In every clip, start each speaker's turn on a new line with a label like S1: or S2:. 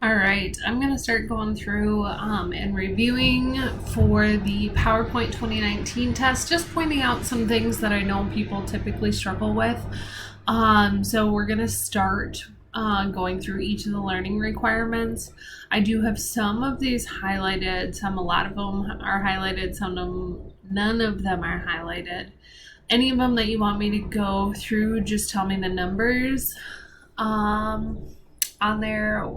S1: All right, I'm going to start going through and reviewing for the PowerPoint 2019 test, just pointing out some things that I know people typically struggle with. So we're going to start going through each of the learning requirements. I do have some of these highlighted, a lot of them are highlighted, none of them are highlighted. Any of them that you want me to go through, just tell me the numbers on there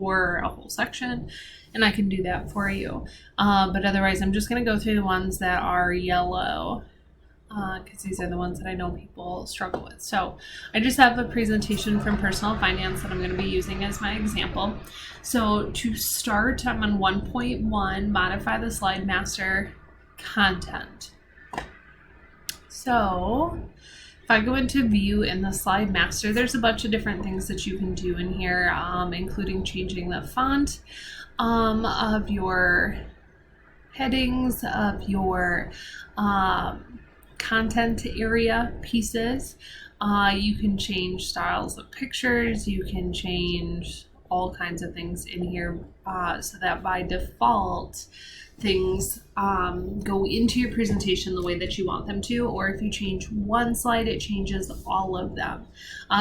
S1: or a whole section, and I can do that for you. But otherwise, I'm just going to go through the ones that are yellow because these are the ones that I know people struggle with. So I just have a presentation from personal finance that I'm going to be using as my example. So to start, I'm on 1.1, modify the slide master content. So if I go into view in the slide master, there's a bunch of different things that you can do in here, including changing the font of your headings, of your content area pieces. You can change styles of pictures. You can change all kinds of things in here so that by default things go into your presentation the way that you want them to, or if you change one slide, it changes all of them.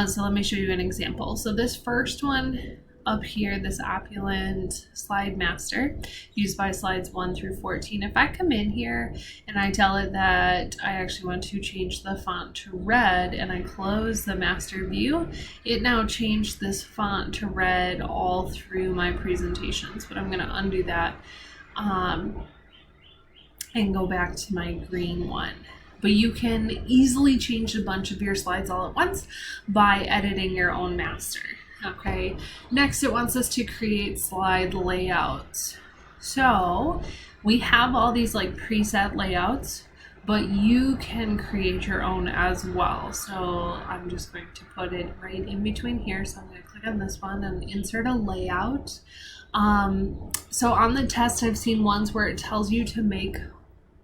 S1: So let me show you an example. So this first one up here, this opulent slide master used by slides 1 through 14. If I come in here and I tell it that I actually want to change the font to red and I close the master view, it now changed this font to red all through my presentations. But I'm going to undo that and go back to my green one. But you can easily change a bunch of your slides all at once by editing your own master. Okay, next it wants us to create slide layouts. So we have all these like preset layouts, but you can create your own as well. So I'm just going to put it right in between here. So I'm going to click on this one and insert a layout. So on the test, I've seen ones where it tells you to make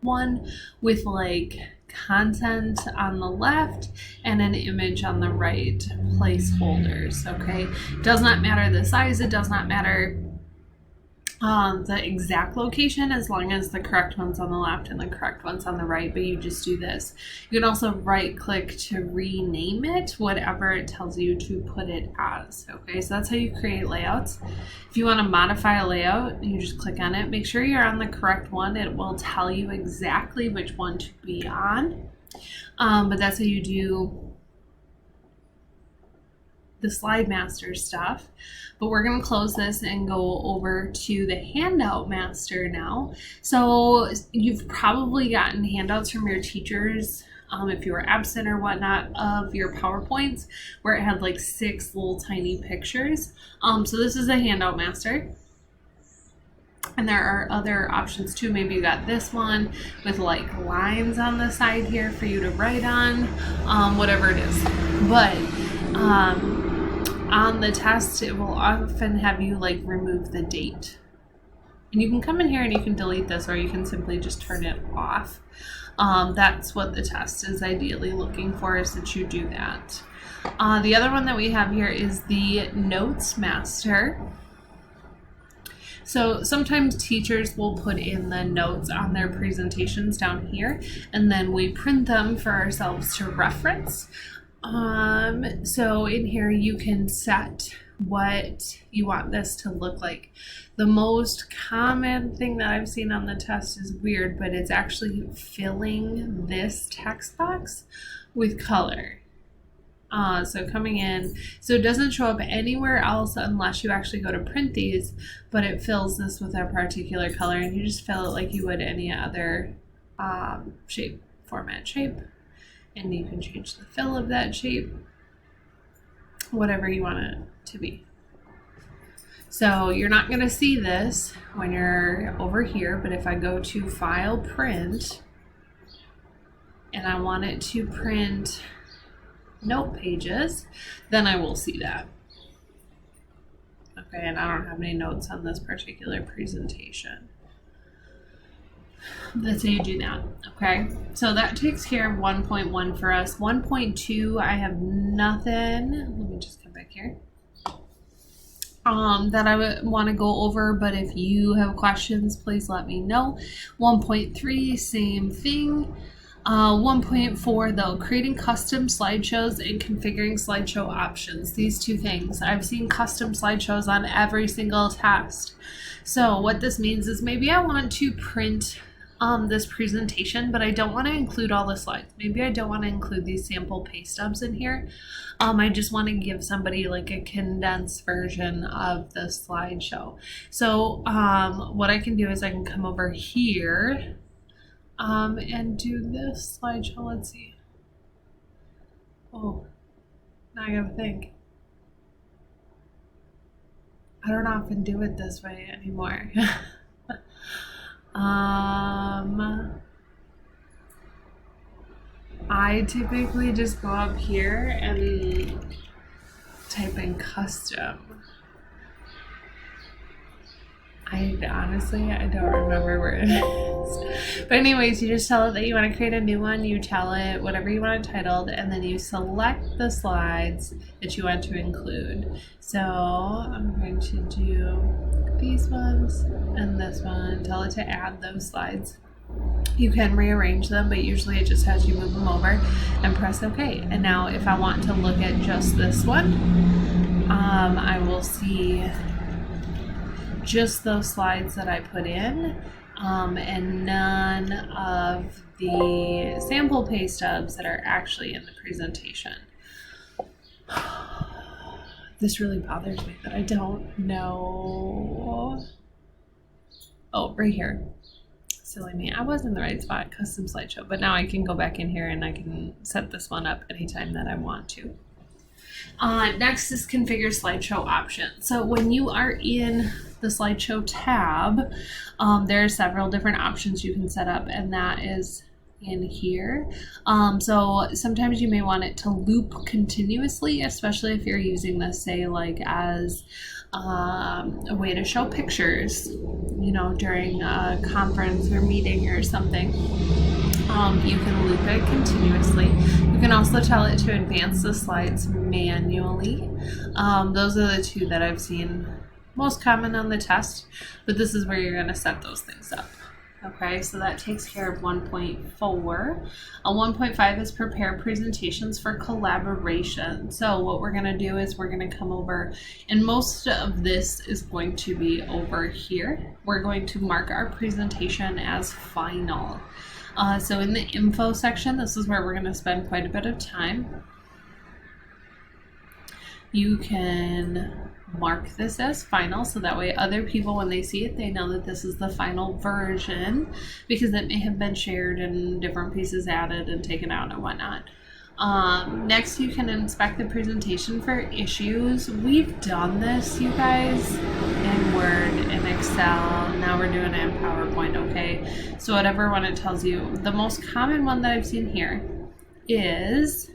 S1: one with like content on the left and an image on the right, placeholders. Okay, it does not matter the size, it does not matter the exact location, as long as the correct one's on the left and the correct one's on the right. But you just do this. You can also right click to rename it, whatever it tells you to put it as. Okay, so that's how you create layouts. If you want to modify a layout, you just click on it. Make sure you're on the correct one. It will tell you exactly which one to be on. But that's how you do the slide master stuff. But we're going to close this and go over to the handout master now. So you've probably gotten handouts from your teachers if you were absent or whatnot of your PowerPoints where it had like 6 little tiny pictures. So this is a handout master. And there are other options too. Maybe you got this one with like lines on the side here for you to write on, whatever it is. But on the test, it will often have you like remove the date. And you can come in here and you can delete this, or you can simply just turn it off. That's what the test is ideally looking for, is that you do that. The other one that we have here is the notes master. So sometimes teachers will put in the notes on their presentations down here, and then we print them for ourselves to reference. So in here you can set what you want this to look like. The most common thing that I've seen on the test is weird, but it's actually filling this text box with color. So coming in, so it doesn't show up anywhere else unless you actually go to print these, but it fills this with a particular color, and you just fill it like you would any other format shape. And you can change the fill of that shape, whatever you want it to be. So you're not going to see this when you're over here, but if I go to File, Print, and I want it to print note pages, then I will see that. Okay, and I don't have any notes on this particular presentation. That's how you do that. Okay, so that takes care of 1.1 for us. 1.2, I have nothing. Let me just come back here. that I would want to go over, but if you have questions, please let me know. 1.3, same thing. 1.4 though, creating custom slideshows and configuring slideshow options. These two things. I've seen custom slideshows on every single test. So what this means is maybe I want to print this presentation, but I don't want to include all the slides. Maybe I don't want to include these sample pay stubs in here. I just want to give somebody like a condensed version of the slideshow. So what I can do is I can come over here and do this slideshow. Let's see. Oh, now I gotta think. I don't often do it this way anymore. I typically just go up here and type in custom. I don't remember where it is. But anyways, you just tell it that you want to create a new one. You tell it whatever you want it titled, and then you select the slides that you want to include. So I'm going to do these ones and this one. Tell it to add those slides. You can rearrange them, but usually it just has you move them over and press OK. And now if I want to look at just this one, I will see just those slides that I put in, and none of the sample pay stubs that are actually in the presentation. This really bothers me that I don't know. Oh, right here. Silly me. I was in the right spot, custom slideshow, but now I can go back in here and I can set this one up anytime that I want to. Next is configure slideshow option. So when you are in the slideshow tab, there are several different options you can set up, and that is in here. So sometimes you may want it to loop continuously, especially if you're using this, say, like as a way to show pictures, you know, during a conference or meeting or something. You can loop it continuously. You can also tell it to advance the slides manually. Those are the two that I've seen most common on the test, but this is where you're going to set those things up. Okay, so that takes care of 1.4. 1.5 is prepare presentations for collaboration. So what we're going to do is we're going to come over, and most of this is going to be over here. We're going to mark our presentation as final. So in the info section, this is where we're going to spend quite a bit of time. You can mark this as final, so that way other people, when they see it, they know that this is the final version, because it may have been shared and different pieces added and taken out and whatnot. Next, you can inspect the presentation for issues. We've done this, you guys, in Word, in Excel. Now we're doing it in PowerPoint, okay? So whatever one it tells you. The most common one that I've seen here is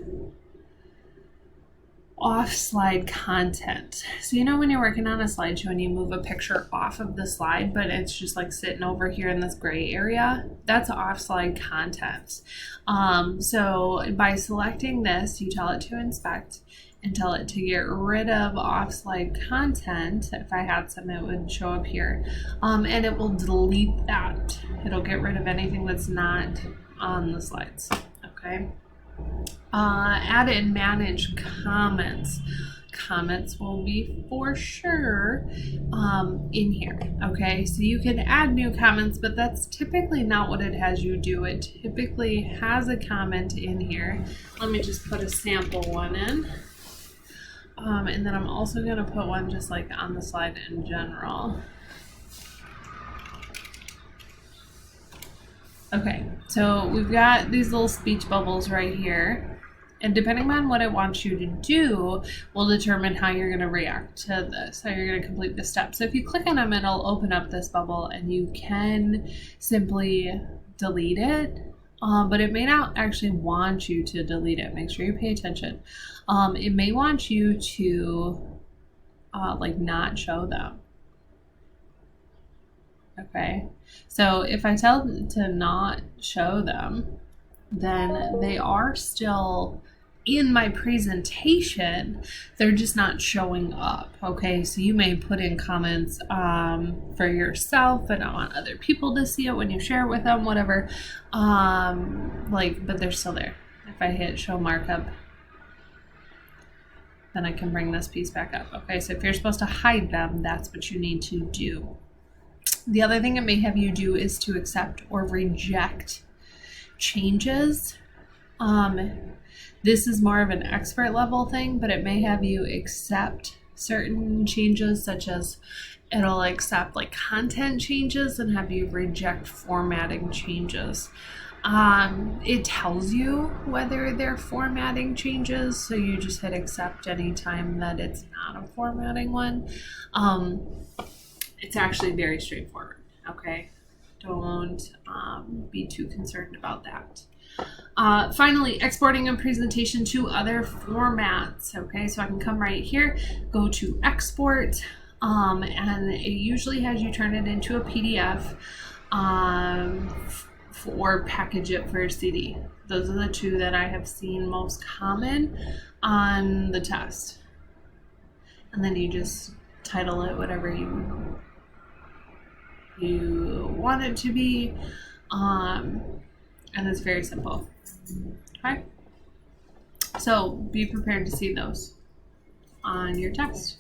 S1: off-slide content. So you know when you're working on a slideshow and you move a picture off of the slide, but it's just like sitting over here in this gray area? That's off-slide content. So by selecting this, you tell it to inspect and tell it to get rid of off-slide content. If I had some, it would show up here. And it will delete that. It'll get rid of anything that's not on the slides, okay? Add and manage comments. Comments will be for sure in here, okay? So you can add new comments, but that's typically not what it has you do. It typically has a comment in here. Let me just put a sample one in. And then I'm also going to put one just like on the slide in general. Okay, so we've got these little speech bubbles right here. And depending on what it wants you to do will determine how you're going to react to this, how you're going to complete the steps. So if you click on them, it'll open up this bubble and you can simply delete it. But it may not actually want you to delete it. Make sure you pay attention. It may want you to like not show them. Okay, so if I tell it to not show them, then they are still in my presentation, they're just not showing up. Okay, so you may put in comments for yourself and I want other people to see it when you share it with them, whatever. But they're still there. If I hit show markup, then I can bring this piece back up. Okay, so if you're supposed to hide them, that's what you need to do. The other thing it may have you do is to accept or reject changes. This is more of an expert level thing, but it may have you accept certain changes, such as it'll accept like content changes and have you reject formatting changes. It tells you whether they're formatting changes, so you just hit accept anytime that it's not a formatting one. It's actually very straightforward, okay? Don't be too concerned about that. Finally, exporting a presentation to other formats, okay? So I can come right here, go to export, and it usually has you turn it into a PDF, or package it for a CD. Those are the two that I have seen most common on the test. And then you just title it whatever you want it to be, and it's very simple. Okay, so be prepared to see those on your test.